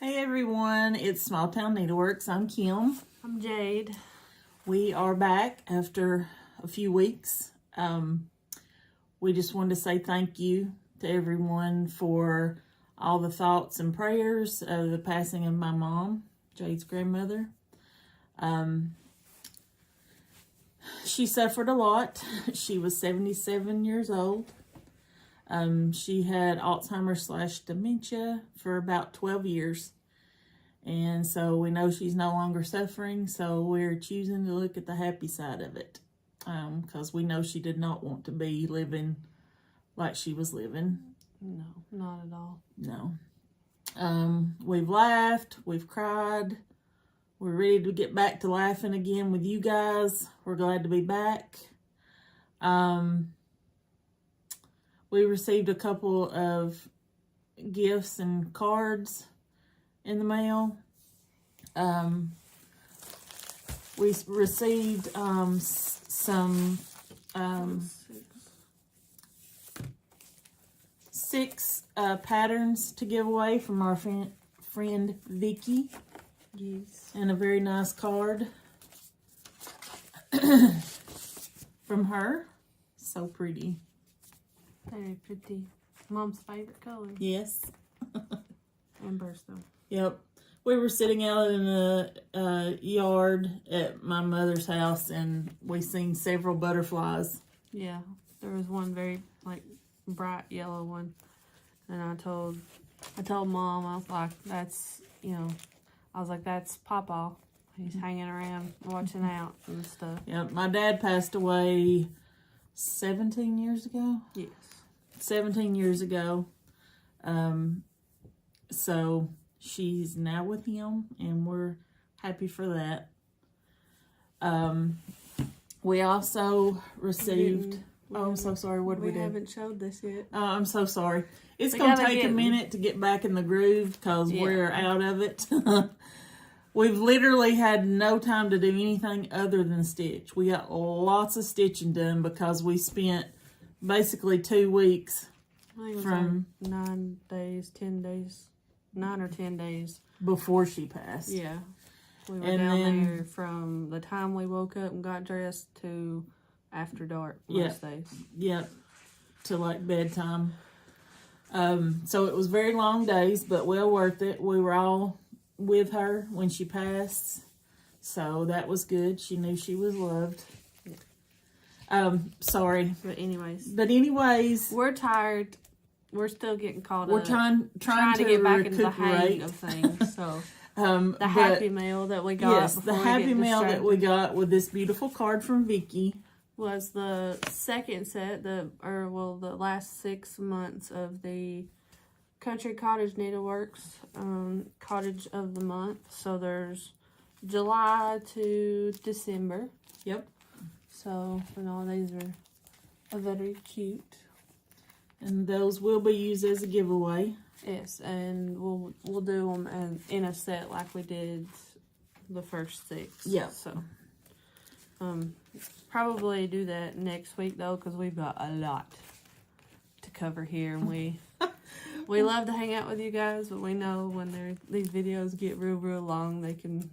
Hey everyone, it's Small Town Needleworks. I'm Kim. I'm Jade. We are back after a few weeks. We just wanted to say thank you to everyone for all the thoughts and prayers of the passing of my mom, Jade's grandmother. She suffered a lot. She was 77 years old. She had Alzheimer's / dementia for about 12 years. And so we know she's no longer suffering. So we're choosing to look at the happy side of it. Because we know she did not want to be living like she was living. No, not at all. No. We've laughed. We've cried. We're ready to get back to laughing again with you guys. We're glad to be back. We received a couple of gifts and cards in the mail. We received some six patterns to give away from our friend Vicky. Yes. And a very nice card from her. So pretty. Very pretty. Mom's favorite color. Yes. And birthstone. Yep. We were sitting out in the yard at my mother's house and we seen several butterflies. Yeah. There was one very bright yellow one. And I told Mom, I was like, that's, that's Papa. He's hanging around, watching out and stuff. Yep. My dad passed away 17 years ago. Yes. 17 years ago. So she's now with him and we're happy for that. We also received, I'm so sorry, what did we do? We haven't showed this yet. Oh, I'm so sorry. It's going to take a minute to get back in the groove because we're out of it. We've literally had no time to do anything other than stitch. We got lots of stitching done because we spent basically 2 weeks from 9 days, 10 days, 9 or 10 days before she passed. Yeah. We were down there from the time we woke up and got dressed to after dark most days. Yep. To like bedtime. So it was very long days, but well worth it. We were all with her when she passed. So that was good. She knew she was loved. Sorry. But anyways. We're tired. We're still getting caught up. We're trying to get back into the hang of things. So the Happy Mail that we got. Yes, the Happy Mail that we got with this beautiful card from Vicky was the second set, the last 6 months of the Country Cottage Needleworks Cottage of the Month. So there's July to December. Yep. So, and all these are very cute. And those will be used as a giveaway. Yes, and we'll do them in a set like we did the first 6. Yeah. So, probably do that next week though, because we've got a lot to cover here, and we love to hang out with you guys, but we know when these videos get real long, they can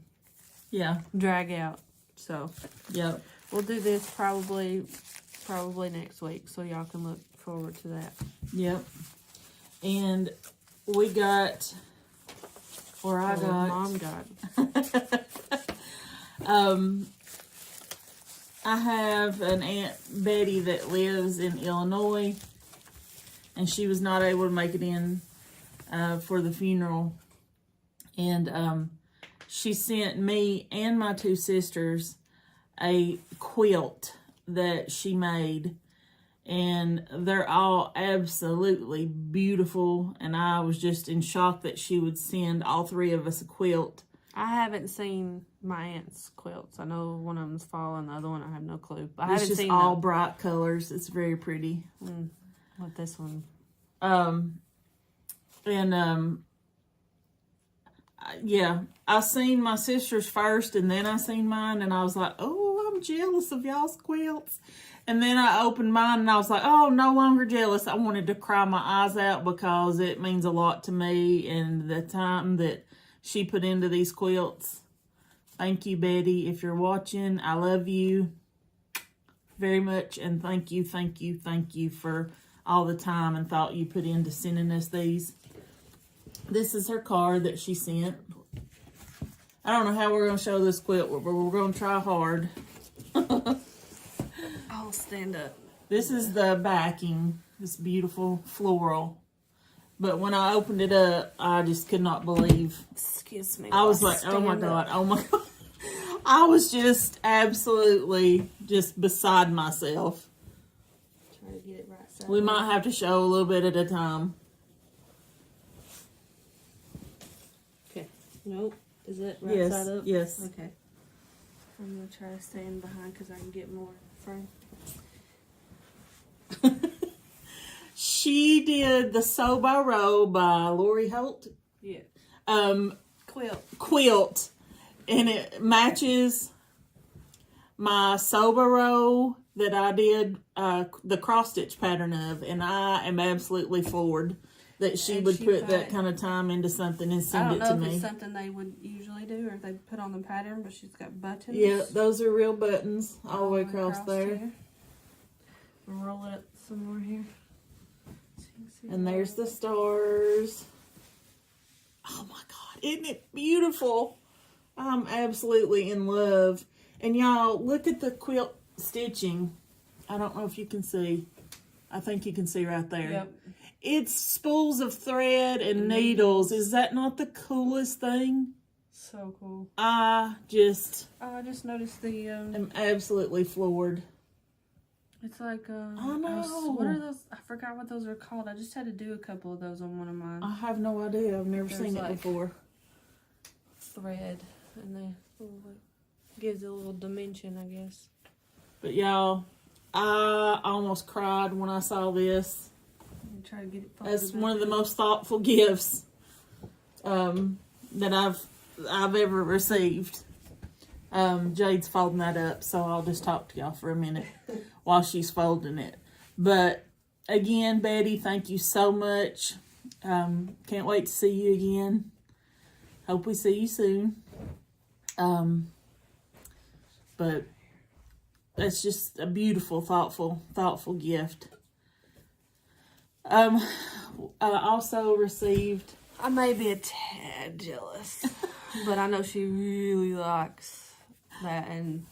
drag out. So yep, we'll do this probably next week, so y'all can look forward to that. Yep. And we got, Mom got. I have an Aunt Betty that lives in Illinois, and she was not able to make it in for the funeral. And she sent me and my 2 sisters a quilt that she made. And they're all absolutely beautiful. And I was just in shock that she would send all 3 of us a quilt. I haven't seen my aunt's quilts. I know one of them's fallen, the other one I have no clue. But I haven't seen all bright colors. It's very pretty. With this one. Yeah, I seen my sister's first and then I seen mine and I was like, oh, I'm I'm jealous of y'all's quilts. And then I opened mine and I was like, oh, no longer jealous. I wanted to cry my eyes out because it means a lot to me and the time that she put into these quilts. Thank you, Betty. If you're watching, I love you very much. And thank you for all the time and thought you put into sending us these. This is her card that she sent. I don't know how we're going to show this quilt, but we're going to try hard. I'll stand up. This is the backing, this beautiful floral. But when I opened it up, I just could not believe. Excuse me. I was like, oh my God, oh my God. I was just absolutely just beside myself. Try to get it right side. We might have to show a little bit at a time. Okay. Nope. Is it right side up? Yes. Okay. I'm going to try to stand behind because I can get more frame. She did the Sew by Row by Lori Holt. Yeah. Quilt. And it matches my Sew by Row that I did the cross stitch pattern of. And I am absolutely floored that she would put that kind of time into something and send it to me. I don't know if it's something they would usually do or if they put on the pattern, but she's got buttons. Yeah, those are real buttons all the way across there. Here. We'll roll it up some more here. So you can see And there's the stars. Oh my God, isn't it beautiful? I'm absolutely in love. And y'all, look at the quilt stitching. I don't know if you can see. I think you can see right there. Yep. It's spools of thread and needles. Is that not the coolest thing? So cool. I just noticed the am absolutely floored. it's like I know. what are those? I forgot what those are called. I just had to do a couple of those on one of mine. I have no idea. I've never seen it before. Thread, and they gives it a little dimension, I guess. But y'all, I almost cried when I saw this. Try to get it. That's one of the most thoughtful gifts that I've ever received. Jade's folding that up, so I'll just talk to y'all for a minute while she's folding it. But again, Betty, thank you so much. Can't wait to see you again. Hope we see you soon. But that's just a beautiful, thoughtful gift. I also received... I may be a tad jealous, but I know she really likes that. And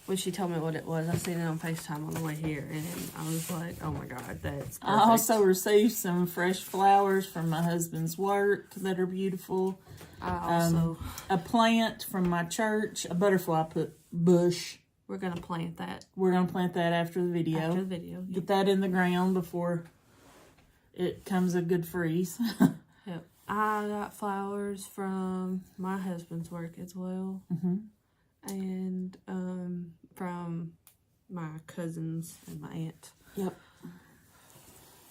when she told me what it was, I seen it on FaceTime on the way here, and I was like, oh my God, that's perfect. I also received some fresh flowers from my husband's work that are beautiful. I also... a plant from my church, a butterfly bush. We're going to plant that. We're going to plant that after the video. After the video. Yep. Get that in the ground before it comes a good freeze. Yep. I got flowers from my husband's work as well. Mm-hmm. And from my cousins and my aunt. Yep.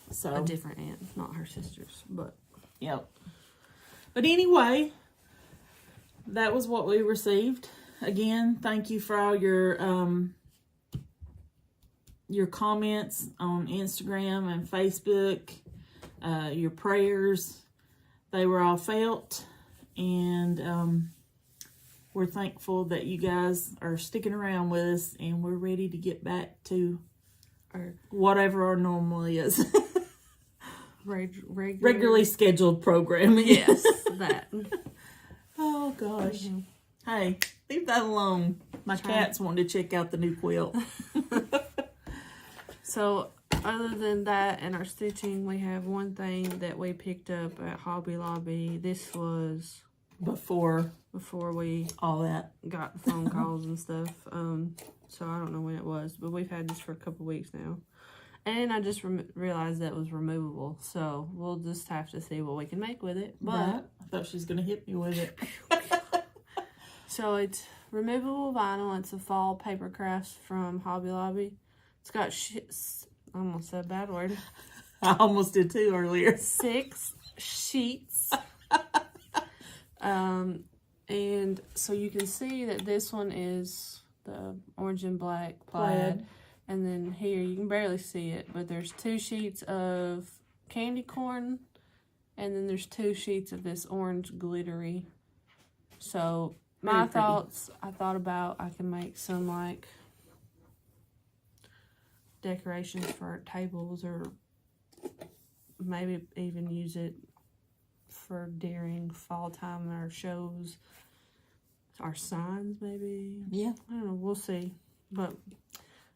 So a different aunt, not her sisters, but... Yep. But anyway, that was what we received. Again, thank you for all your comments on Instagram and Facebook, your prayers. They were all felt, and we're thankful that you guys are sticking around with us, and we're ready to get back to whatever our normal is. Regularly scheduled programming. Yes, that. Oh, gosh. Mm-hmm. Hey, leave that alone. My cats wanted to check out the new quilt. So, other than that and our stitching, we have one thing that we picked up at Hobby Lobby. This was before we all that got the phone calls and stuff. So I don't know when it was, but we've had this for a couple weeks now. And I just realized that it was removable, so we'll just have to see what we can make with it. But right. I thought she was going to hit me with it. So it's removable vinyl. It's a fall paper crafts from Hobby Lobby. It's got I almost said a bad word. I almost did too earlier. 6 sheets. And so you can see that this one is the orange and black Plaid. plaid. And then here, you can barely see it, but there's 2 sheets of candy corn, and then there's 2 sheets of this orange glittery. So, my thoughts, I thought about I can make some, like, decorations for our tables, or maybe even use it for during fall time, our shows, our signs, maybe. Yeah. I don't know, we'll see. But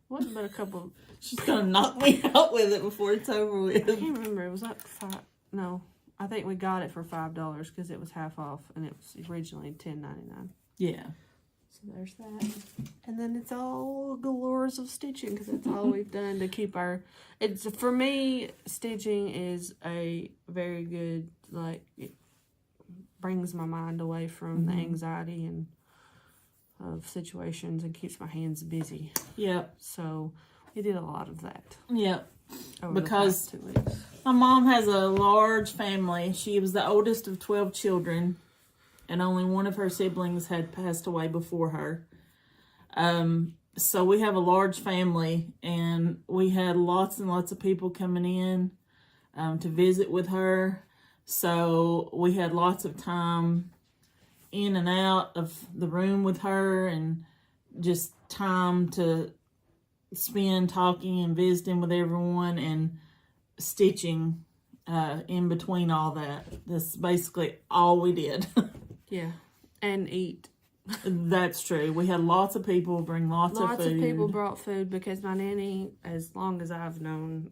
wasn't but a couple. She's gonna knock me out with it before it's over with. I can't remember. It was like $5. No, I think we got it for $5 because it was half off, and it was originally $10.99. Yeah. So there's that. And then it's all galores of stitching because that's all we've done to keep our. It's for me, stitching is a very good, like, it brings my mind away from the anxiety and of situations and keeps my hands busy. Yep. So we did a lot of that. Yep. Over Because the past 2 weeks. My mom has a large family. She was the oldest of 12 children, and only one of her siblings had passed away before her. So we have a large family, and we had lots and lots of people coming in to visit with her. So we had lots of time in and out of the room with her, and just time to spend talking and visiting with everyone and stitching in between all that. That's basically all we did. Yeah. And eat. That's true. We had lots of people bring lots of food. Lots of people brought food because my nanny, as long as I've known,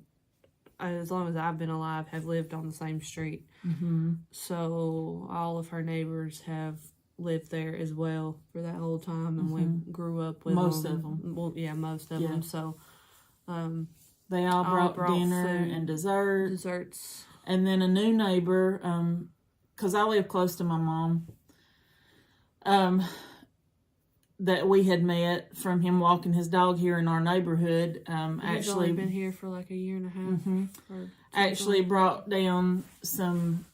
as long as I've been alive, have lived on the same street. Mm-hmm. So all of her neighbors have lived there as well for that whole time, and we grew up with most them. of them. Well, yeah, most of them. So they all brought dinner food, and dessert. desserts. And then a new neighbor, because I live close to my mom, that we had met from him walking his dog here in our neighborhood. He's Actually only been here for like a year and a half. Or actually brought down some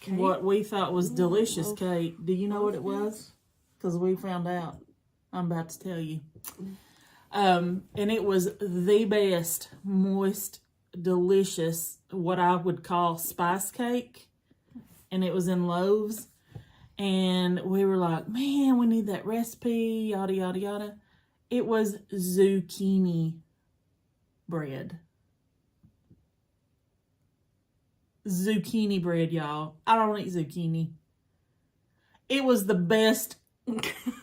cake? what we thought was delicious cake. Do you know what it was? Because we found out. I'm about to tell you. And it was the best, moist, delicious, what I would call spice cake. And it was in loaves. And we were like, man, we need that recipe, yada, yada, yada. It was zucchini bread. Zucchini bread, y'all. I don't eat zucchini. It was the best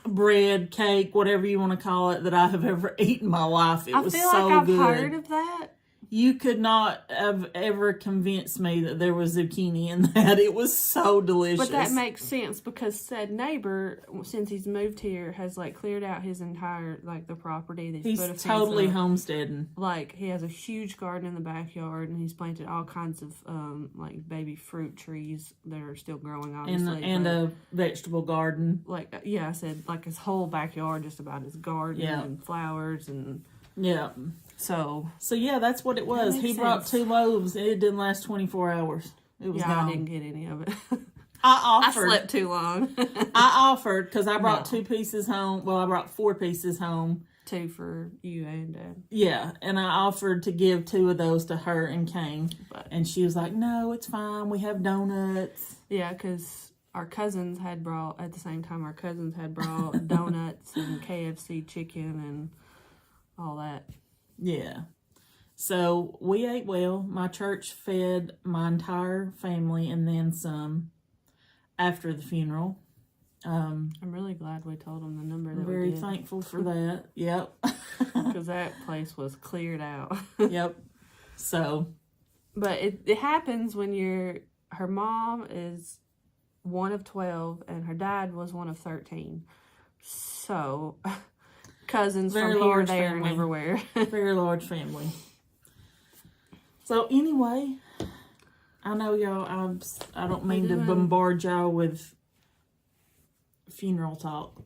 bread, cake, whatever you want to call it, that I have ever eaten in my life. It was so good. I feel like I've heard of that. You could not have ever convinced me that there was zucchini in that. It was so delicious. But that makes sense because said neighbor, since he's moved here, has like cleared out his entire, like, the property. That He's put a fence totally up. homesteading. Like, he has a huge garden in the backyard, and he's planted all kinds of like baby fruit trees that are still growing, obviously. And a vegetable garden. Like, yeah, I said, like, his whole backyard, just about his garden and flowers and yeah. So yeah, that's what it was. He brought 2 loaves. It didn't last 24 hours. It was gone. I didn't get any of it. I I offered. slept too long. I offered because I brought 2 pieces home. Well, I brought 4 pieces home. 2 for you and Dad. Yeah, and I offered to give 2 of those to her and Kane. And she was like, no, it's fine. We have donuts. Yeah, because our cousins had brought, at the same time, our cousins had brought donuts and KFC chicken and all that. Yeah. So we ate well. My church fed my entire family and then some after the funeral. I'm really glad we told them the number that Very we did. thankful for that. Yep. Because that place was cleared out. Yep. So. But it happens when her mom is one of 12 and her dad was one of 13. So... cousins Very from here, large there, family. and everywhere. Very large family. So anyway, I know y'all, I don't mean to bombard y'all with funeral talk.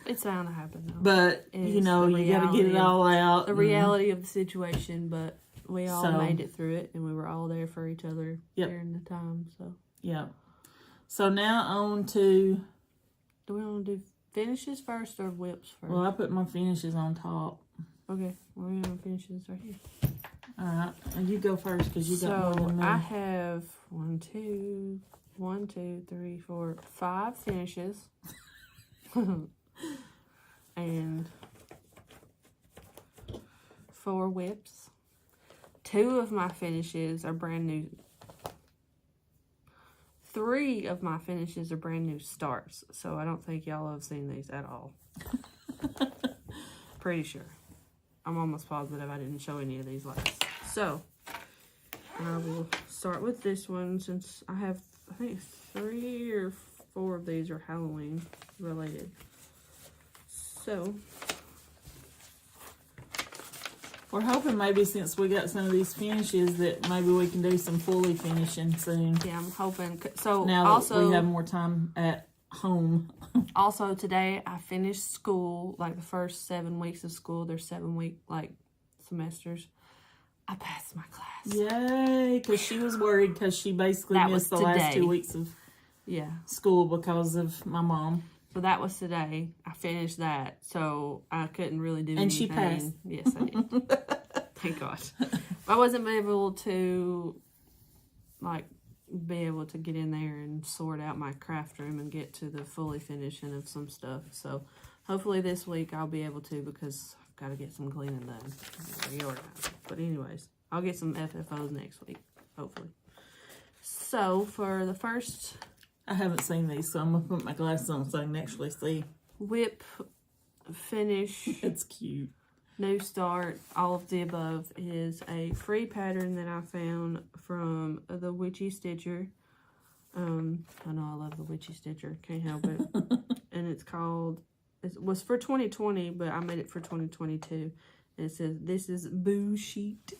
It's bound to happen, though. But, you know, you got to get it all out. The reality of the situation, but we all made it through it, and we were all there for each other during the time, so. Yeah. So now on to... Do we want to do finishes first or whips first? Well, I put my finishes on top. Okay, we're going to finish this right here. Alright, you go first because you got more than me. I have 5 finishes. And 4 whips. 2 of my finishes are brand new. 3 of my finishes are brand new starts. So I don't think y'all have seen these at all. Pretty sure. I'm almost positive I didn't show any of these last. So, I will start with this one since I have, I think 3 or 4 of these are Halloween related. So, we're hoping maybe since we got some of these finishes that maybe we can do some fully finishing soon. yeah, I'm hoping. So, Now that also, we have more time at home. Also, today I finished school, like the first 7 weeks of school. There's 7-week, like, semesters. I passed my class. Yay, because she was worried because she basically missed the last 2 weeks of school because of my mom. So that was today. I finished that, so I couldn't really do anything. And she passed. Yes, I did. Thank God. I wasn't able to, like, be able to get in there and sort out my craft room and get to the fully finishing of some stuff. So hopefully this week I'll be able to, because I've got to get some cleaning done. Reorganize. But anyways, I'll get some FFOs next week, hopefully. So for the first... I haven't seen these, so I'm going to put my glasses on so I can actually see. Whip, finish. It's cute. New start, all of the above is a free pattern that I found from the Witchy Stitcher. I know I love the Witchy Stitcher, can't help it. And it's called, it was for 2020, but I made it for 2022. And it says, this is Boo Sheet.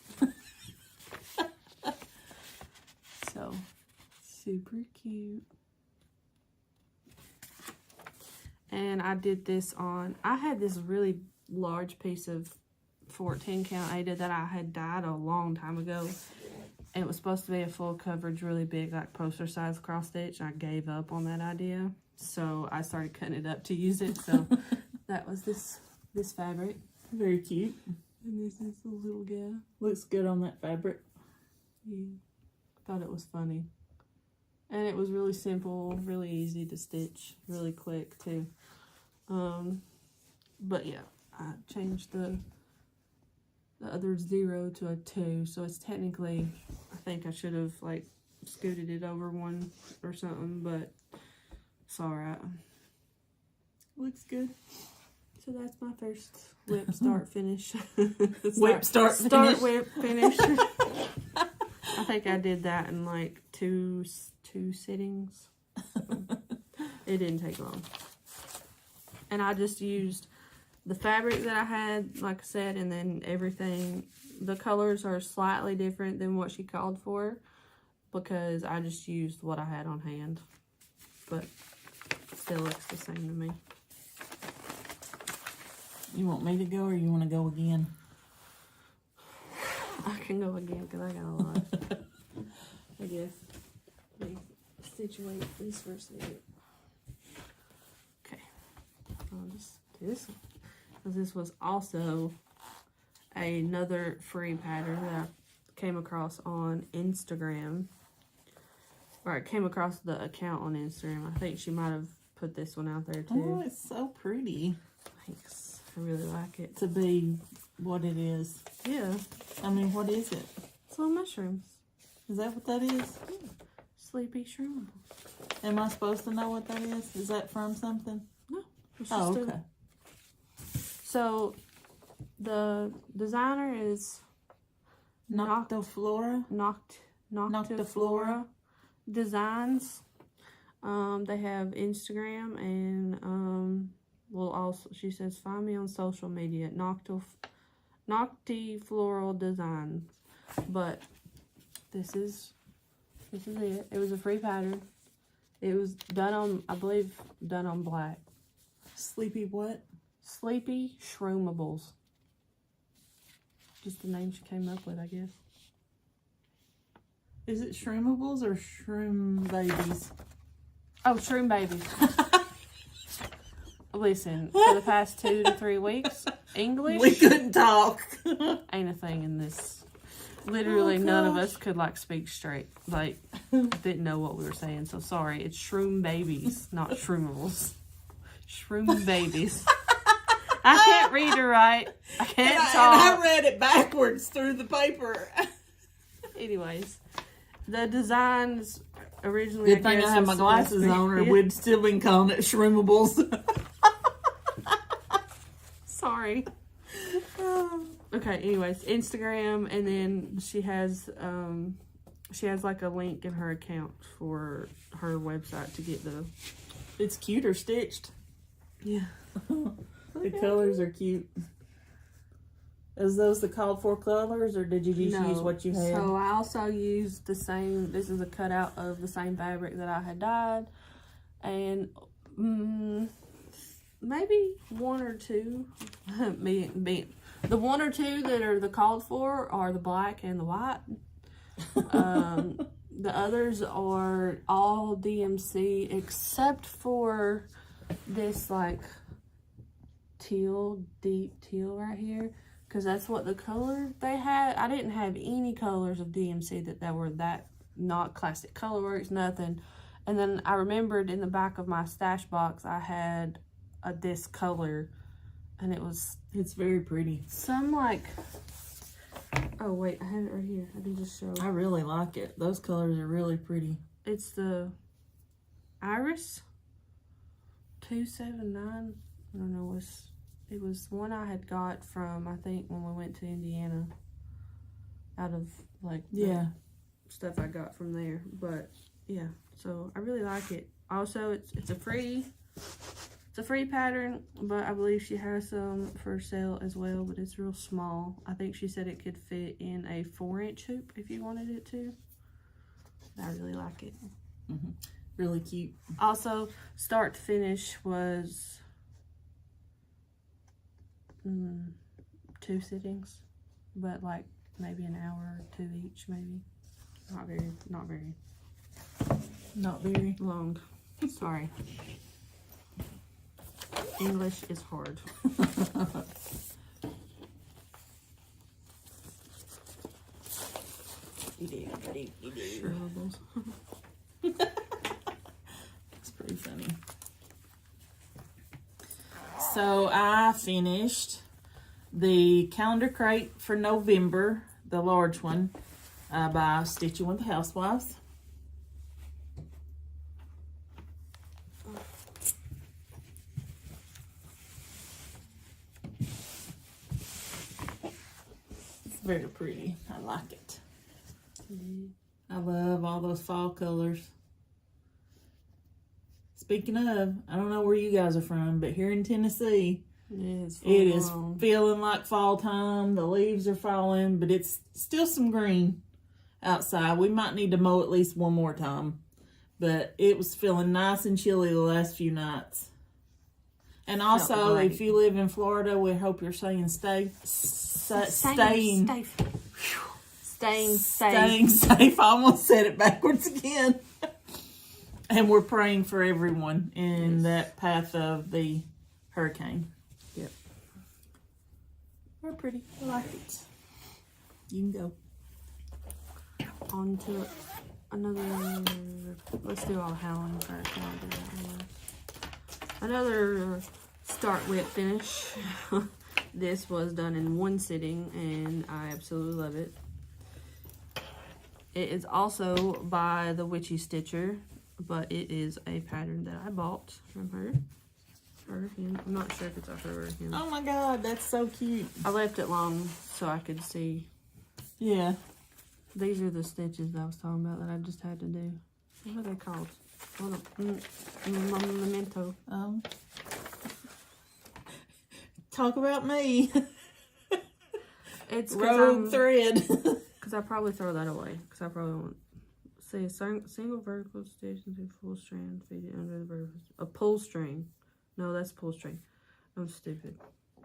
So, super cute. And I did this on, I had this really large piece of 14 count Aida that I had dyed a long time ago. And it was supposed to be a full coverage, really big, like poster size cross stitch. I gave up on that idea. So I started cutting it up to use it. So that was this fabric. Very cute. And this is the little guy. Looks good on that fabric. Yeah. Thought it was funny. And it was really simple, really easy to stitch, really quick too. But yeah, I changed the other 0 to a 2, so it's technically, I think I should have like scooted it over 1 or something, but it's alright. Looks good. So that's my first whip, start, finish. Start, finish. Whip, finish. I think I did that in like two sittings. It didn't take long. And I just used the fabric that I had, like I said, and then everything. The colors are slightly different than what she called for because I just used what I had on hand. But it still looks the same to me. You want me to go or you want to go again? I can go again because I got a lot. I guess. Let me situate this for a second. Okay. I'll just do this one. Because this was also another free pattern that I came across on Instagram. Or I came across the account on Instagram. I think she might have put this one out there too. Oh, it's so pretty. Thanks. I really like it. To be what it is. Yeah. I mean, what is it? It's little mushrooms. Is that what that is? Yeah. Sleepy Shroomables. Am I supposed to know what that is? Is that from something? No. It's just Oh, okay. So, the designer is Noctiflora? Noctiflora Designs. They have Instagram and well, also she says find me on social media at Noctifloral Designs. But this is it. It was a free pattern. It was done on, I believe, done on black. Sleepy what? Sleepy Shroomables. Just the name she came up with, I guess. Is it Shroomables or Shroombabies? Oh, Shroombabies. Listen, for the past 2 to 3 weeks, English We couldn't talk. ain't a thing in this. Literally, none of us could, like, speak straight. Like, didn't know what we were saying. So, sorry. It's Shroombabies, not Shroomables. Shroombabies. I can't read or write. I can't talk. And I read it backwards through the paper. Anyways, the designs originally. Good thing I have my glasses on, or we'd still been calling it Shroomables. Sorry. Okay. Anyways, Instagram, and then she has like a link in her account for her website to get the. It's cute or stitched. Yeah. The colors are cute. Is those the called for colors, or did you just use what you had? So I also used the same. This is a cutout of the same fabric that I had dyed, and maybe 1 or 2. The 1 or 2 that are the called for are the black and the white. The others are all DMC except for this like deep teal right here, because that's what the color they had. I didn't have any colors of DMC that were that not classic colorworks, nothing. And then I remembered in the back of my stash box I had this color, and it's very pretty. Some like, oh wait, I had it right here. I can just show. I really like it. Those colors are really pretty. It's the Iris 279. I don't know, it was one I had got from, I think, when we went to Indiana, out of like stuff I got from there. But yeah, so I really like it. Also, it's a free pattern, but I believe she has some for sale as well, but it's real small. I think she said it could fit in a 4-inch hoop if you wanted it to. I really like it. Really cute. Also, start to finish was 2 sittings, but like maybe an hour or 2 each, maybe. Not very long. Sorry. English is hard. Sure. It's pretty funny. So I finished the calendar crate for November, the large one, by Stitching with the Housewives. It's very pretty. I like it. I love all those fall colors. Speaking of, I don't know where you guys are from, but here in Tennessee, it is feeling like fall time. The leaves are falling, but it's still some green outside. We might need to mow at least one more time, but it was feeling nice and chilly the last few nights. And also, if you live in Florida, we hope you're staying safe. Staying safe. I almost said it backwards again. And we're praying for everyone in that path of the hurricane. Yep. We're pretty. I like it. You can go. On to another. Let's do all Halloween first. Another start whip finish. This was done in 1 sitting, and I absolutely love it. It is also by the Witchy Stitcher, but it is a pattern that I bought from her. Him. I'm not sure if it's a her or him. Oh my god, that's so cute. I left it long so I could see. Yeah. These are the stitches that I was talking about that I just had to do. What are they called? Memento. Talk about me. It's rogue thread. Because I probably throw that away. Because I probably won't. See, a single vertical stitch into full strand, feed it under the vertical. A pull string. No, that's pull string. I'm stupid.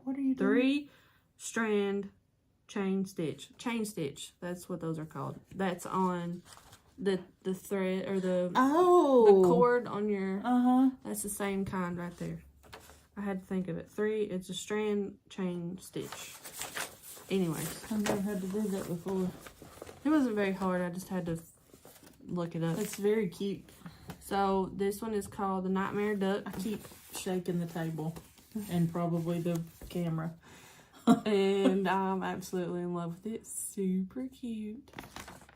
What are you doing? 3-strand chain stitch. Chain stitch. That's what those are called. That's on the thread or the cord on your. That's the same kind right there. I had to think of it. 3, it's a strand chain stitch. Anyways. I've never had to do that before. It wasn't very hard. I just had to look it up. It's very cute. So this one is called the Nightmare Duck. I keep shaking the table and probably the camera. And I'm absolutely in love with it. Super cute.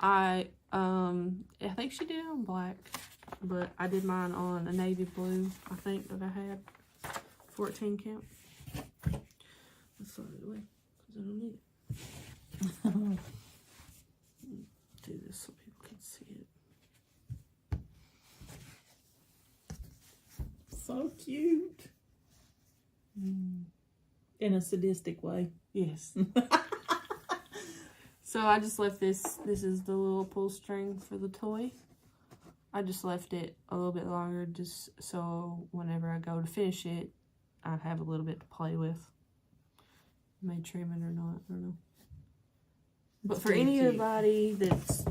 I think she did it on black, but I did mine on a navy blue, I think, that I had. 14 count. Let's throw it away because I don't need it. Do this so people can see it. So cute. In a sadistic way. Yes. So I just left this. This is the little pull string for the toy. I just left it a little bit longer just so whenever I go to finish it, I have a little bit to play with. May trim it or not, I don't know. But It's for very cute. anybody that's,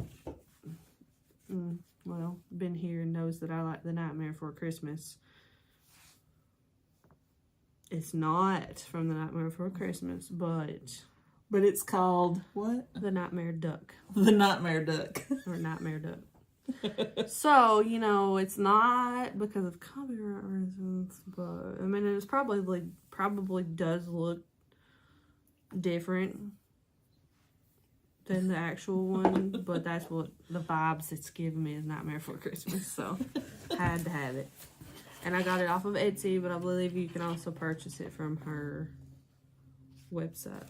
well, been here and knows that I like the Nightmare Before Christmas, it's not from the Nightmare Before Christmas, but it's called what? the Nightmare Duck. The Nightmare Duck. Or Nightmare Duck. So, you know, it's not because of copyright reasons, but I mean, it's probably does look different than the actual one, but that's what the vibes it's giving me is Nightmare Before Christmas, so had to have it. And I got it off of Etsy, but I believe you can also purchase it from her website.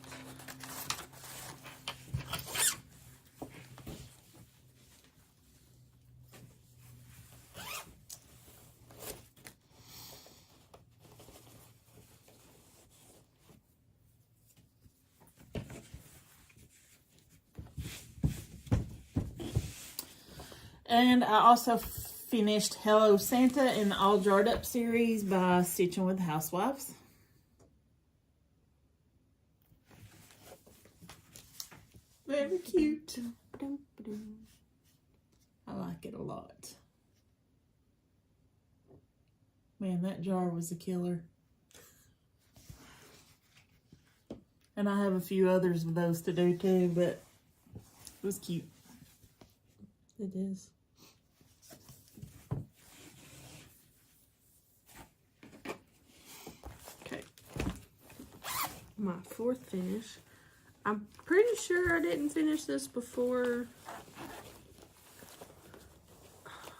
And I also finished Hello Santa in the All Jarred Up series by Stitching with Housewives. Very cute. I like it a lot. Man, that jar was a killer. And I have a few others of those to do too, but it was cute. It is. Okay. My 4th finish. I'm pretty sure I didn't finish this before,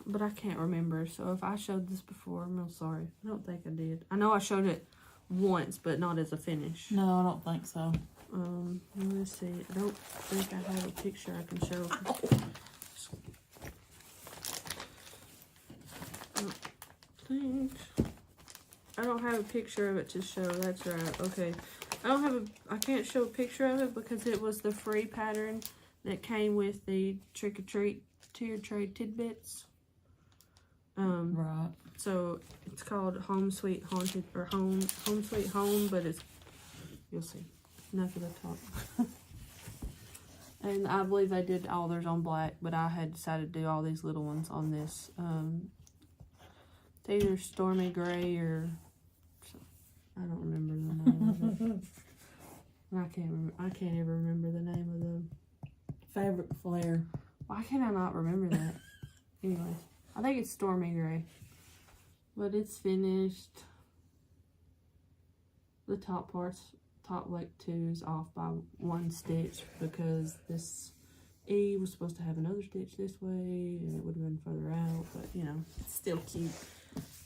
but I can't remember. So if I showed this before, I'm real sorry. I don't think I did. I know I showed it once, but not as a finish. No, I don't think so. Let me see. I don't think I have a picture I can show. I don't have a picture of it to show. That's right. Okay. I can't show a picture of it because it was the free pattern that came with the Trick or Treat Tier Trade Tidbits. Right. So it's called Home Sweet Haunted or Home Sweet Home, but it's, you'll see. Nothing to talk. And I believe they did all theirs on black, but I had decided to do all these little ones on this. It's either Stormy Gray or I don't remember the name of it. I can't ever remember the name of the Fabric Flare. Why can I not remember that? Anyway, I think it's Stormy Gray. But it's finished. The top like 2 is off by 1 stitch because this E was supposed to have another stitch this way and it would have been further out, but you know, It's still cute.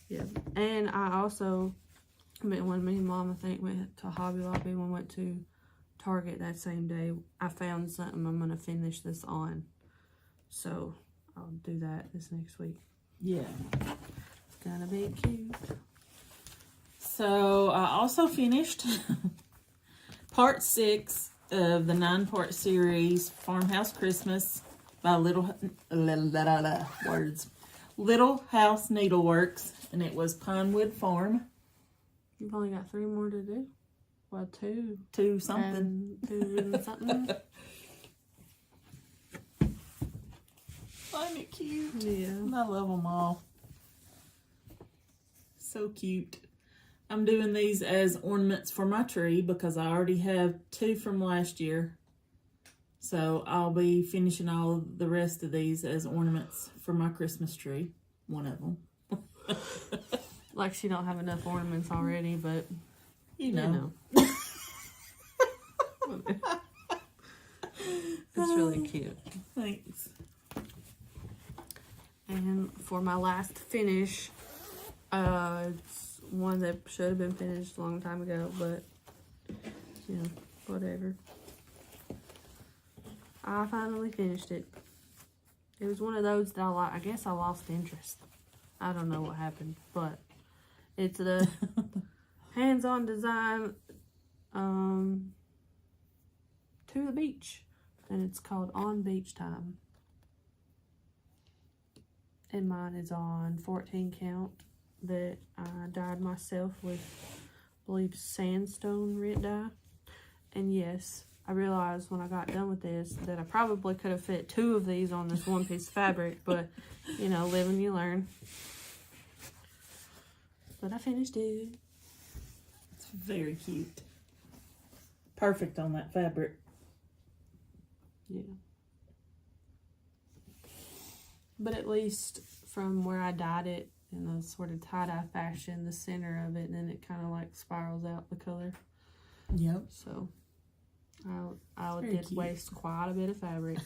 yeah. And I also, when me and Mom, I think, went to Hobby Lobby and we went to Target that same day, I found something I'm going to finish this on. So I'll do that this next week. Yeah. It's going to be cute. So I also finished part 6 of the 9-part series Farmhouse Christmas by Little House Needleworks, and it was Pinewood Farm. You've only got 3 more to do. Well, 2. 2 something. And 2 and something. Isn't it cute? Yeah. I love them all. So cute. I'm doing these as ornaments for my tree because I already have 2 from last year. So I'll be finishing all the rest of these as ornaments for my Christmas tree. One of them. Like she don't have enough ornaments already, but You know. It's really cute. Thanks. And for my last finish, it's one that should have been finished a long time ago, but you know, whatever. I finally finished it. It was one of those that I guess I lost interest. I don't know what happened, but it's the hands-on design to the beach, and it's called On Beach Time. And mine is on 14 count that I dyed myself with, I believe, sandstone red dye. And yes, I realized when I got done with this that I probably could have fit 2 of these on this one piece of fabric, but you know, live and you learn. But I finished it. It's very cute. Perfect on that fabric. Yeah. But at least from where I dyed it in a sort of tie-dye fashion, the center of it, and then it kind of like spirals out the color. Yep. So I Very did cute. waste quite a bit of fabric,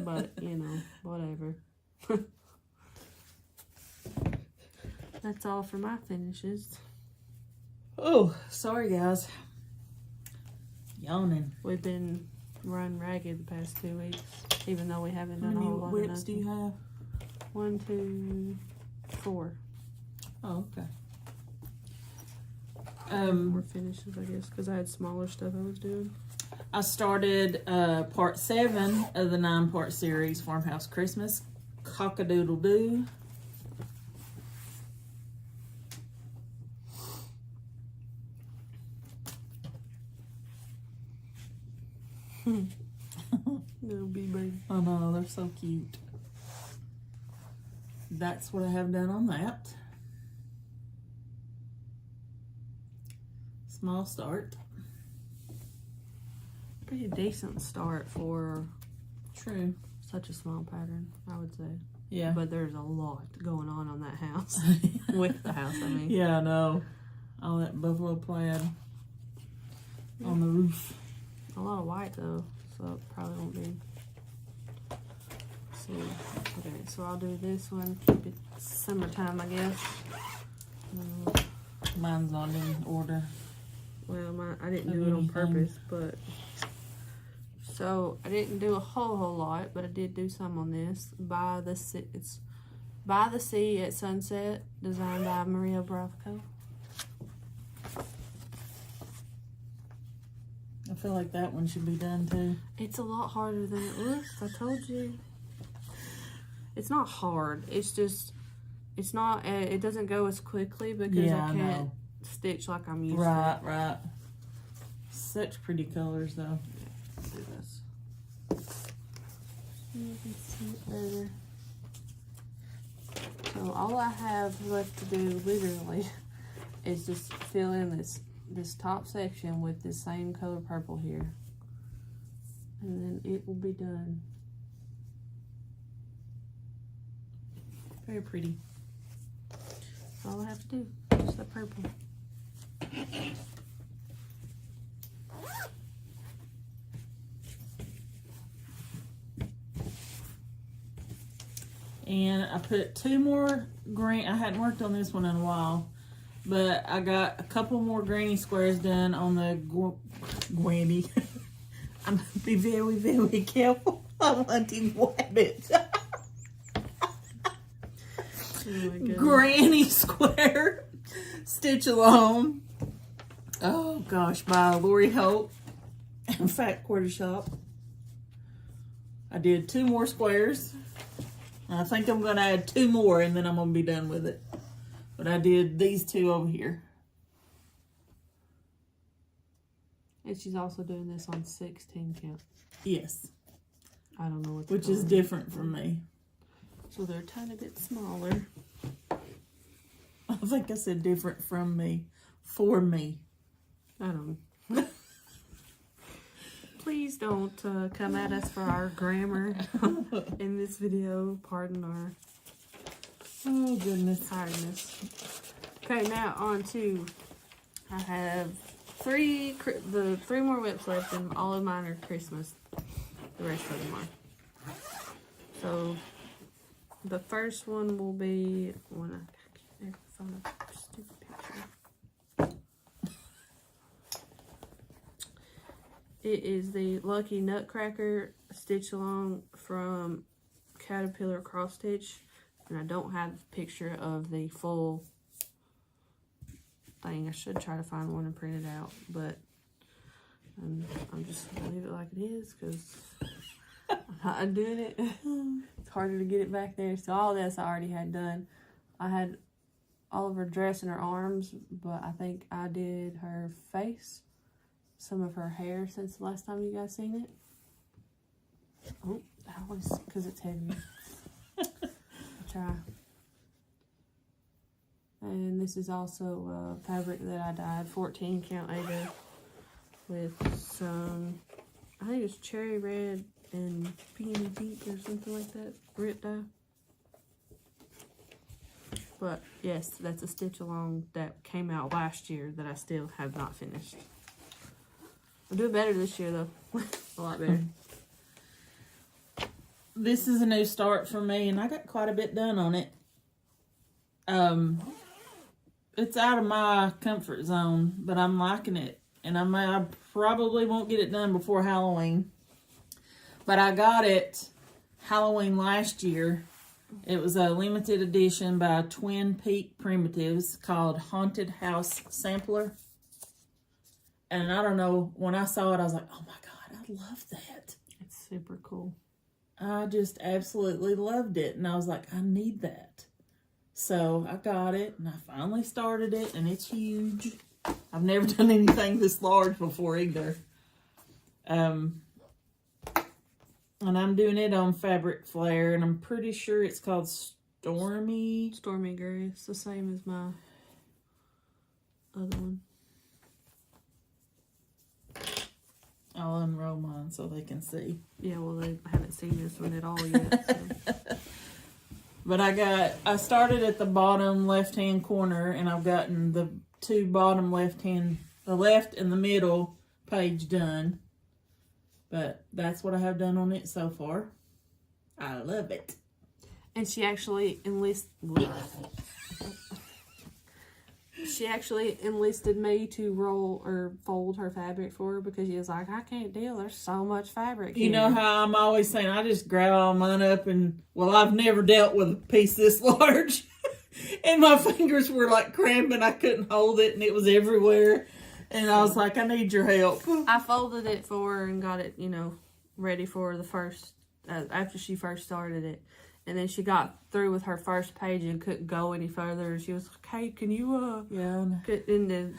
but you know, whatever. That's all for my finishes. Oh, sorry guys. Yawning. We've been run ragged the past 2 weeks, even though we haven't How done a many whole lot of whips do nothing. you have? 1, 2, 4. Oh, okay. More finishes, I guess, because I had smaller stuff I was doing. I started part 7 of the 9-part series, Farmhouse Christmas. Cock-a-doodle-doo. Little bee bird. I know, they're so cute. That's what I have done on that. Small start. Pretty decent start for True. such a small pattern, I would say. Yeah. But there's a lot going on that house. With the house, I mean. Yeah, I know. All that buffalo plaid on the roof. A lot of white, though, so it probably won't be. So, okay, so I'll do this one. Keep it summertime, I guess. Mine's not in order. Well, I didn't do it on purpose, but... So, I didn't do a whole lot, but I did do some on this. It's By the Sea at Sunset, designed by Maria Bravco. I feel like that one should be done too. It's a lot harder than it looks, I told you. It's not hard, it's just, it's not, it doesn't go as quickly because Yeah, I I can't know. stitch like I'm used Right, right. Such pretty colors though. to. Do this. You can see it better. So all I have left to do, literally, is just fill in this top section with this same color purple here. And then it will be done. Very pretty. That's all I have to do, just the purple. And I put 2 more green. I hadn't worked on this one in a while, but I got a couple more granny squares done on the granny. I'm gonna be very, very careful. I'm hunting rabbits. Oh my goodness. Granny square stitch along. Oh gosh, by Lori Hope and Fat Quarter Shop. I did 2 more squares. I think I'm going to add 2 more and then I'm going to be done with it. But I did these 2 over here. And she's also doing this on 16 count. Yes. I don't know what. Which is different from me. So they're a tiny bit smaller. I think I said different from me. for me. I don't know. Please don't come at us for our grammar in this video. Pardon our tiredness. Okay, now on to, I have the three more whips left, and all of mine are Christmas. The rest of them are. So the first one will be one. I found a stupid picture. It is the Lucky Nutcracker stitch along from Caterpillar Cross Stitch, and I don't have a picture of the full thing. I should try to find one and print it out, but I'm just gonna leave it like it is because I'm not undoing it. It's harder to get it back there. So all this I already had done. I had all of her dress and her arms, but I think I did her face, some of her hair since the last time you guys seen it. Oh, I always, because it's heavy. I'll try. And this is also fabric that I dyed, 14 count Ada, with some, I think it's cherry red and peony pink or something like that, grit dye. But yes, that's a stitch along that came out last year that I still have not finished. I'll do it better this year though, a lot better. This is a new start for me, and I got quite a bit done on it. It's out of my comfort zone, but I'm liking it. And I probably won't get it done before Halloween. But I got it Halloween last year. It was a limited edition by Twin Peak Primitives called Haunted House Sampler. And I don't know, when I saw it, I was like, oh my God, I love that. It's super cool. I just absolutely loved it. And I was like, I need that. So I got it, and I finally started it, and it's huge. I've never done anything this large before either. And I'm doing it on Fabric Flare, and I'm pretty sure it's called Stormy Gray. It's the same as my other one. I'll unroll mine so they can see. Yeah, well, they haven't seen this one at all yet. So. But I started at the bottom left-hand corner, and I've gotten the two bottom the left and the middle page done. But that's what I have done on it so far. I love it. And she actually enlisted me to roll or fold her fabric for her because she was like, I can't deal. There's so much fabric here. You know how I'm always saying, I just grab all mine up and, well, I've never dealt with a piece this large. And my fingers were like cramping. I couldn't hold it and it was everywhere. And I was like, I need your help. I folded it for her and got it, ready for the first, after she first started it. And then she got through with her first page and couldn't go any further. She was like, hey, can you, Yeah. And then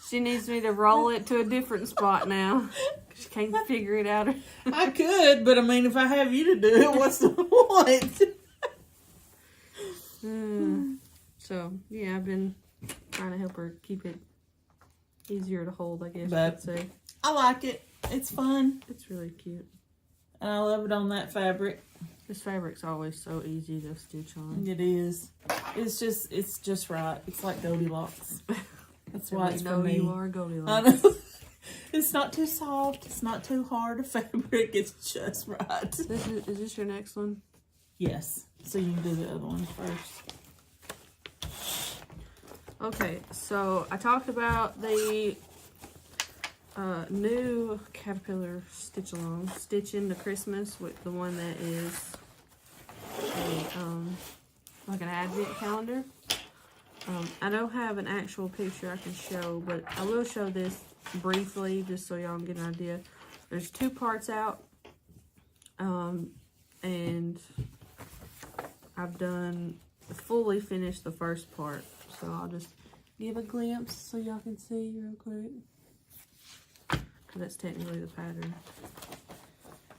she needs me to roll it to a different spot now. She can't figure it out. I could, but I mean, if I have you to do it, what's the point? So, yeah, I've been trying to help her keep it easier to hold, I guess But you could say. I like it. It's fun. It's really cute. And I love it on that fabric. This fabric's always so easy to stitch on. It is. It's just right. It's like Goldilocks. That's why it's for me. You are Goldilocks. I know. It's not too soft. It's not too hard a fabric. It's just right. Is this your next one? Yes. So you can do the other one first. Okay, so I talked about the new Caterpillar stitch along, Stitch into Christmas, with the one that is like an advent calendar. I don't have an actual picture I can show, but I will show this briefly just so y'all can get an idea. There's two parts out, and I've fully finished the first part, so I'll just give a glimpse so y'all can see real quick. That's technically the pattern.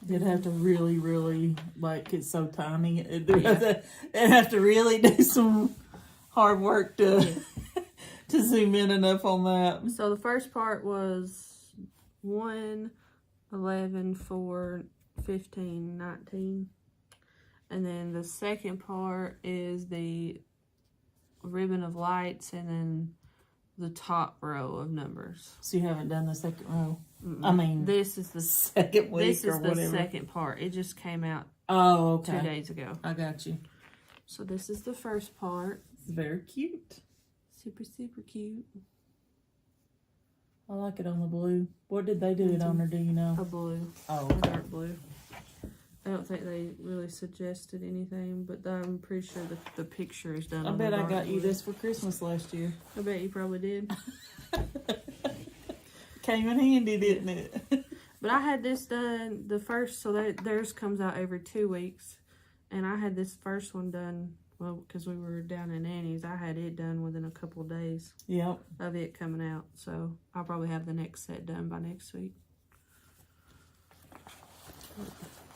You'd have to really, really, like, it's so tiny. They'd have to really do some hard work to to zoom in enough on that. So the first part was 1, 11, 4, 15, 19. And then the second part is the ribbon of lights and then the top row of numbers. So you haven't done the second row? I mean, this is the second week this is or whatever. the second part. It just came out Oh, okay. 2 days ago. I got you. So this is the first part. It's very cute. Super, super cute. I like it on the blue. What did they do it on, or do you know? A blue. Oh, A dark blue. I don't think they really suggested anything, but I'm pretty sure the picture is done. I bet I got you this for Christmas last year. I bet you probably did. Came in handy, didn't it? But I had this done the first, so theirs comes out every 2 weeks. And I had this first one done, well, because we were down in Annie's, I had it done within a couple of days Yep. of it coming out. So I'll probably have the next set done by next week.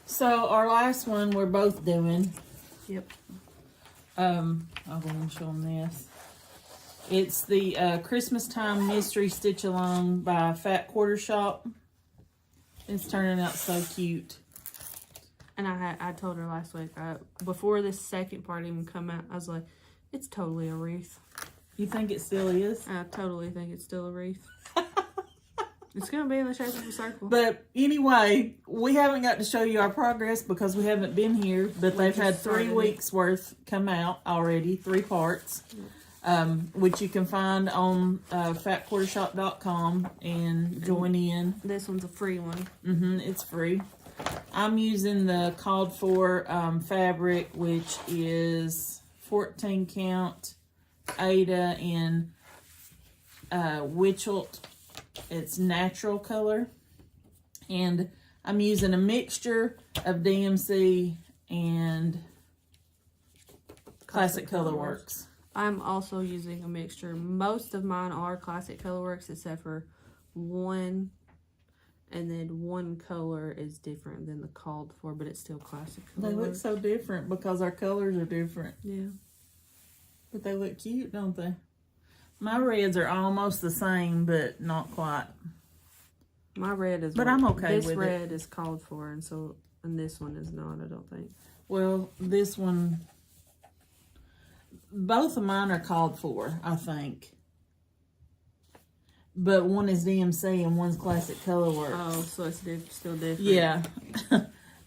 So our last one we're both doing. Yep. I'll go and show them this. It's the Christmastime Mystery Stitch Along by Fat Quarter Shop. It's turning out so cute. And I told her last week, before this second part even come out, I was like, it's totally a wreath. You think it still is? I totally think it's still a wreath. It's going to be in the shape of a circle. But anyway, we haven't got to show you our progress because we haven't been here. But they've had 3 weeks worth come out already, 3 parts, which you can find on fatquartershop.com and join in. This one's a free one. It's free. I'm using the called for fabric, which is 14 count Ada in Witchelt. It's natural color, and I'm using a mixture of DMC and Classic Colorworks. I'm also using a mixture. Most of mine are Classic Colorworks except for one, and then one color is different than the called for, but it's still Classic Colorworks. They look so different because our colors are different. Yeah. But they look cute, don't they? My reds are almost the same, but not quite. My red is, but I'm okay with it. This red is called for, and this one is not, I don't think. Well, this one, both of mine are called for, I think. But one is DMC and one's Classic Colorworks. Oh, so it's still different. Yeah.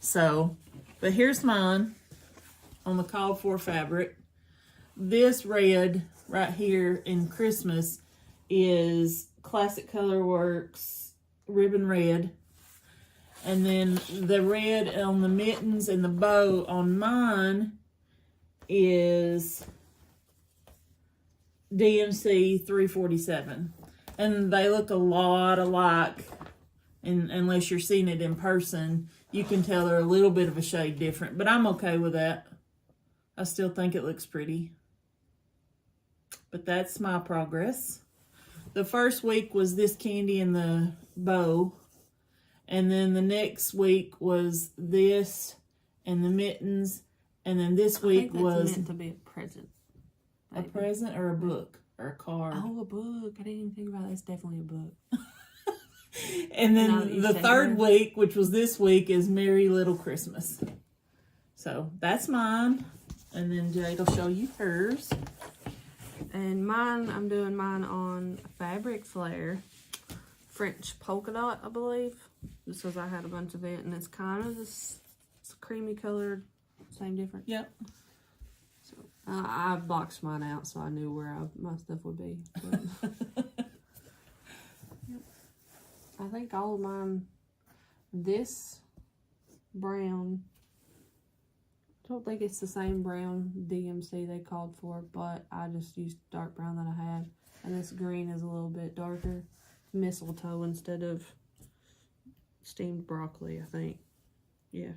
So, but here's mine on the called for fabric. This red right here in Christmas is Classic Colorworks Ribbon Red. And then the red on the mittens and the bow on mine is DMC 347. And they look a lot alike. And unless you're seeing it in person, you can tell they're a little bit of a shade different. But I'm okay with that. I still think it looks pretty. But that's my progress. The first week was this candy and the bow. And then the next week was this and the mittens. And then this week was meant to be a present. Maybe. A present or a book or a card. Oh, a book. I didn't even think about that. It's definitely a book. And then the third week, which was this week, is Merry Little Christmas. So that's mine. And then Jade will show you hers. And mine, I'm doing mine on Fabric Flare. French polka dot, I believe. Just because I had a bunch of it. And it's kind of this creamy colored. Same difference. Yep. So I boxed mine out so I knew where my stuff would be. But, yep. I think all of mine, this brown, I don't think it's the same brown DMC they called for, but I just used dark brown that I had. And this green is a little bit darker. Mistletoe instead of steamed broccoli, I think. Yeah.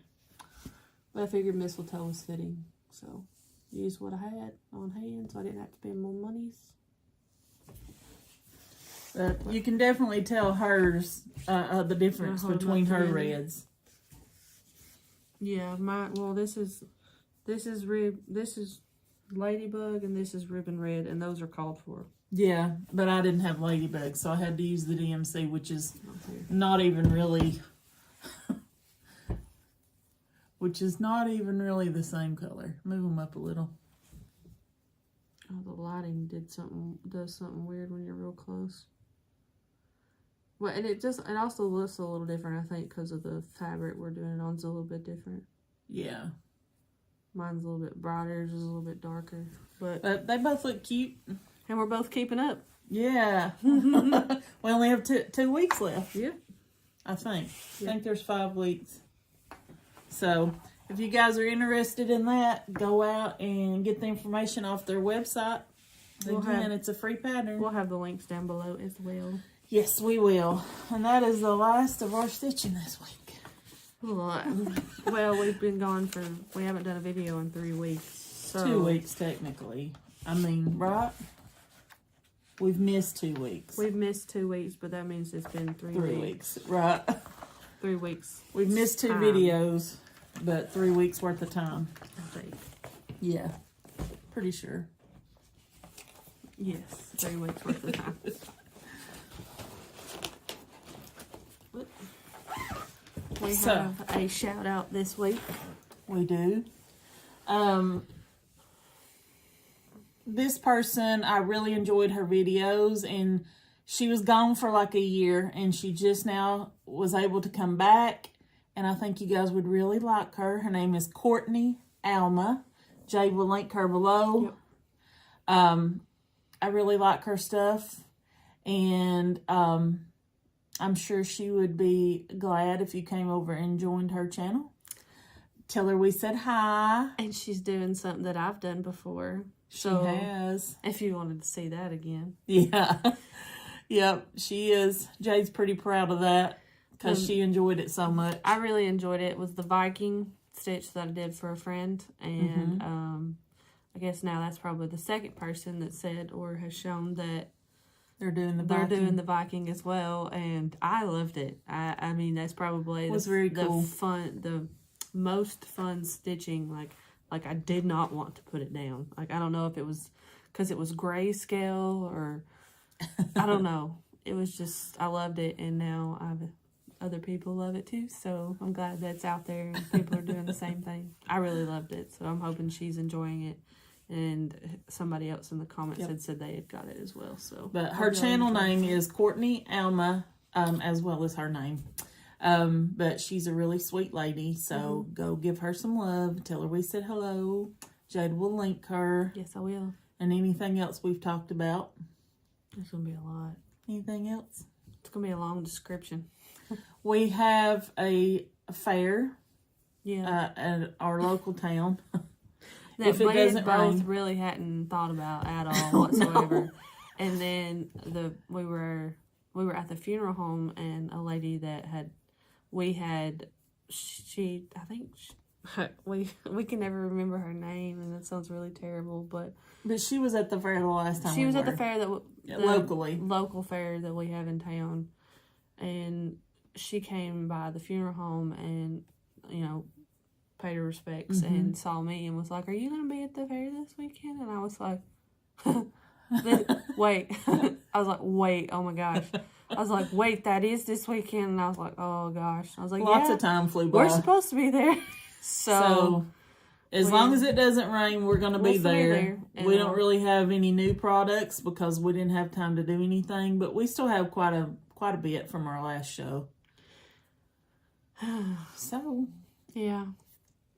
But I figured mistletoe was fitting, so used what I had on hand so I didn't have to spend more monies. But you can definitely tell hers, the difference between her reds. Yeah, this is Ladybug, and this is Ribbon Red, and those are called for. Yeah, but I didn't have Ladybug, so I had to use the DMC, which is not even really... which is not even really the same color. Move them up a little. Oh, the lighting does something weird when you're real close. Well, and it also looks a little different, I think, because of the fabric we're doing it on is a little bit different. Yeah. Mine's a little bit brighter, yours is a little bit darker. But they both look cute. And we're both keeping up. Yeah. We only have 2 weeks left. Yeah. I think. Yeah. I think there's 5 weeks. So, if you guys are interested in that, go out and get the information off their website. Again, it's a free pattern. We'll have the links down below as well. Yes, we will. And that is the last of our stitching this week. Well, we've been gone we haven't done a video in 3 weeks. So 2 weeks, technically. I mean, right? We've missed 2 weeks. We've missed 2 weeks, but that means it's been 3 weeks. 3 weeks, right. 3 weeks. We've missed 2 videos, but 3 weeks worth of time. I think. Yeah. Pretty sure. Yes, 3 weeks worth of time. We have a shout out this week. We do. This person, I really enjoyed her videos, and she was gone for like a year, and she just now was able to come back, and I think you guys would really like her. Her name is Courtney Alma. Jade will link her below. Yep. I really like her stuff, and I'm sure she would be glad if you came over and joined her channel. Tell her we said hi. And she's doing something that I've done before. She has. If you wanted to see that again. Yeah. Yep, she is. Jade's pretty proud of that because she enjoyed it so much. I really enjoyed it. It was the Viking stitch that I did for a friend. And I guess now that's probably the second person that said or has shown that they're doing the Viking as well, and I loved it. I mean, that's probably very cool. The most fun stitching. Like I did not want to put it down. Like I don't know if it was because it was grayscale or I don't know. It was just I loved it, and now other people love it too. So I'm glad that's out there and people are doing the same thing. I really loved it, so I'm hoping she's enjoying it. And somebody else in the comments had said they had got it as well. So, but her channel name is Courtney Alma, as well as her name. But she's a really sweet lady, so go give her some love. Tell her we said hello. Jade will link her. Yes, I will. And anything else we've talked about. There's gonna be a lot. Anything else? It's gonna be a long description. We have a fair. Yeah. At our local town. That we both really hadn't thought about at all whatsoever. No. And then we were at the funeral home, and a lady that we can never remember her name, and that sounds really terrible, but she was at the fair the last time. She was at the fair local fair that we have in town, and she came by the funeral home and paid her respects and saw me and was like, "Are you going to be at the fair this weekend?" And I was like, wait. I was like, wait, oh my gosh. I was like, wait, that is this weekend. And I was like, oh gosh. I was like, lots of time flew by. We're supposed to be there. So as long as it doesn't rain, we're going to be there. We don't really have any new products because we didn't have time to do anything, but we still have quite a bit from our last show. So, yeah.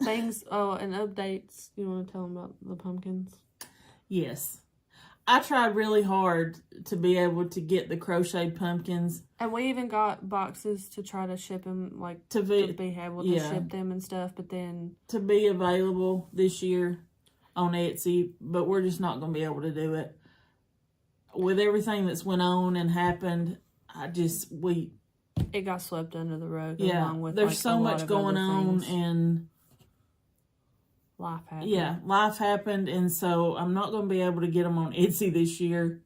Things, and updates. You want to tell them about the pumpkins? Yes. I tried really hard to be able to get the crocheted pumpkins. And we even got boxes to try to ship them, to be able to ship them and stuff, but then... To be available this year on Etsy, but we're just not going to be able to do it. With everything that's went on and happened, It got swept under the rug. Yeah, along with, there's so much going on, and... Life happened. Yeah, life happened, and so I'm not going to be able to get them on Etsy this year.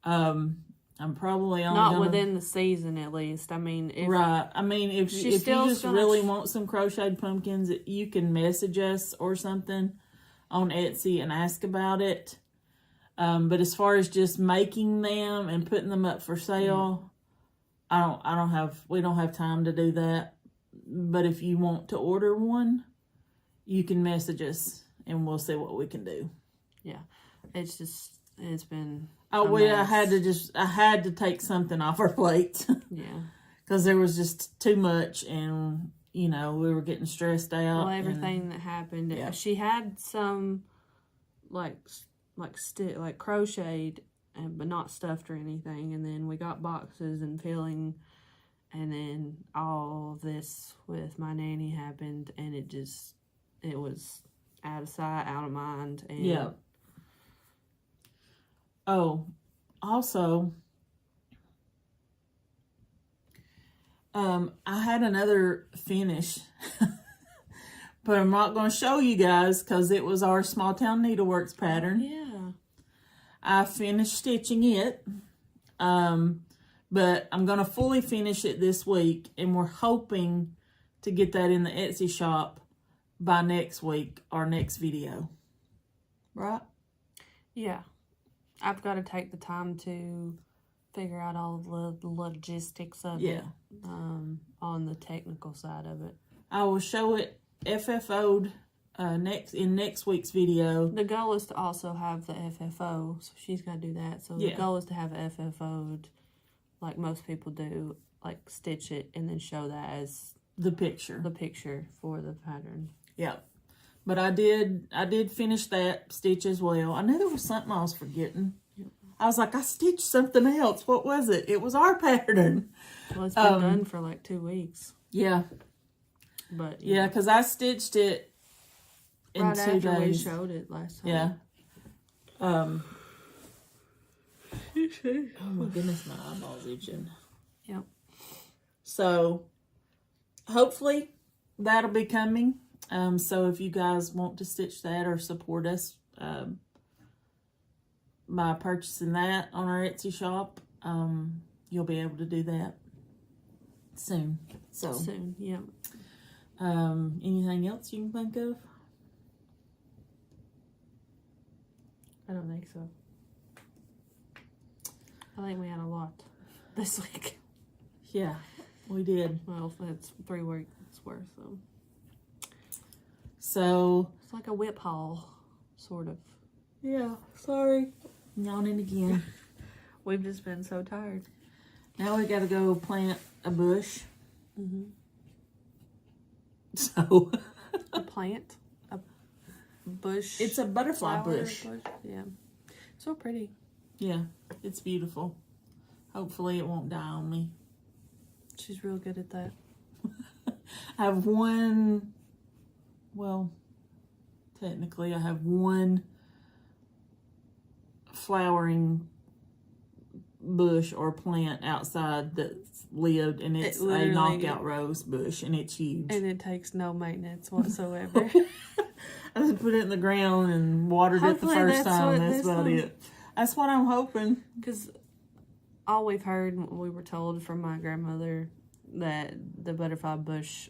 I'm probably only not within the season, at least. I mean, if you just really want some crocheted pumpkins, you can message us or something on Etsy and ask about it. But as far as just making them and putting them up for sale, we don't have time to do that. But if you want to order one, you can message us and we'll see what we can do. Yeah. It's been I had to take something off our plate. Yeah. Because there was just too much, and we were getting stressed out. Well, everything that happened. Yeah. She had some like crocheted, but not stuffed or anything. And then we got boxes and filling, and then all of this with my nanny happened, and it was out of sight, out of mind. And yeah. Oh, also, I had another finish, but I'm not going to show you guys because it was our Small Town Needleworks pattern. Yeah. I finished stitching it, but I'm going to fully finish it this week, and we're hoping to get that in the Etsy shop by next week, our next video. Right? Yeah. I've got to take the time to figure out all of the logistics of it, on the technical side of it. I will show it FFO'd in next week's video. The goal is to also have the FFO, so she's got to do that. So the goal is to have it FFO'd like most people do, like stitch it and then show that as the picture for the pattern. Yeah. But I did finish that stitch as well. I knew there was something I was forgetting. I was like, I stitched something else. What was it? It was our pattern. Well, it's been done for like 2 weeks. Yeah. But yeah, because I stitched it in right 2 after days. We showed it last time. Yeah. Oh my goodness, my eyeballs itching. Yep. So hopefully that'll be coming. So if you guys want to stitch that or support us by purchasing that on our Etsy shop, you'll be able to do that soon. Soon, yeah. Anything else you can think of? I don't think so. I think we had a lot this week. Yeah, we did. Well, that's 3 weeks worth, So it's like a whip haul, sort of. Yeah, sorry. Yawning again. We've just been so tired. Now we got to go plant a bush. Mm-hmm. So. A plant? A bush? It's a butterfly bush. Yeah. So pretty. Yeah, it's beautiful. Hopefully it won't die on me. She's real good at that. I have one, well, technically I have one flowering bush or plant outside that's lived, and it's a knockout rose bush, and it's huge. And it takes no maintenance whatsoever. I just put it in the ground and watered it the first time. That's about it. That's what I'm hoping. Because all we've heard, we were told from my grandmother, that the butterfly bush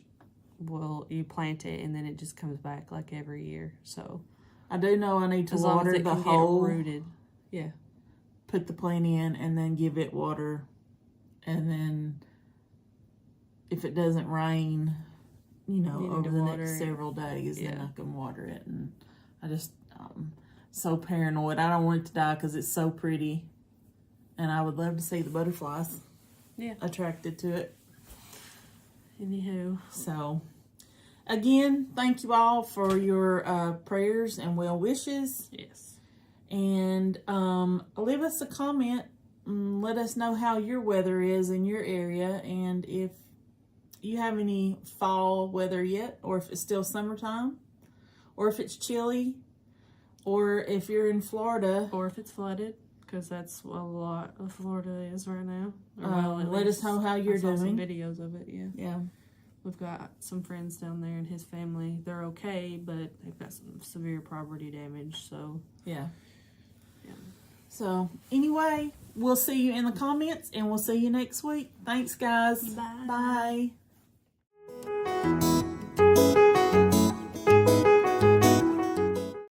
you plant it and then it just comes back like every year. So I do know I need to as long water as it the can whole. Get rooted. Yeah. Put the plant in and then give it water, and then if it doesn't rain, over the next several days, then I can water it. And I just so paranoid. I don't want it to die because it's so pretty, and I would love to see the butterflies attracted to it. Anywho, so again, thank you all for your prayers and well wishes. Yes. And leave us a comment. Let us know how your weather is in your area, and if you have any fall weather yet, or if it's still summertime, or if it's chilly, or if you're in Florida, or if it's flooded, because that's a lot of Florida is right now. Let us know how you're doing. Some videos of it, yeah. We've got some friends down there and his family. They're okay, but they've got some severe property damage. So yeah. So anyway, we'll see you in the comments, and we'll see you next week. Thanks, guys. Bye. Bye.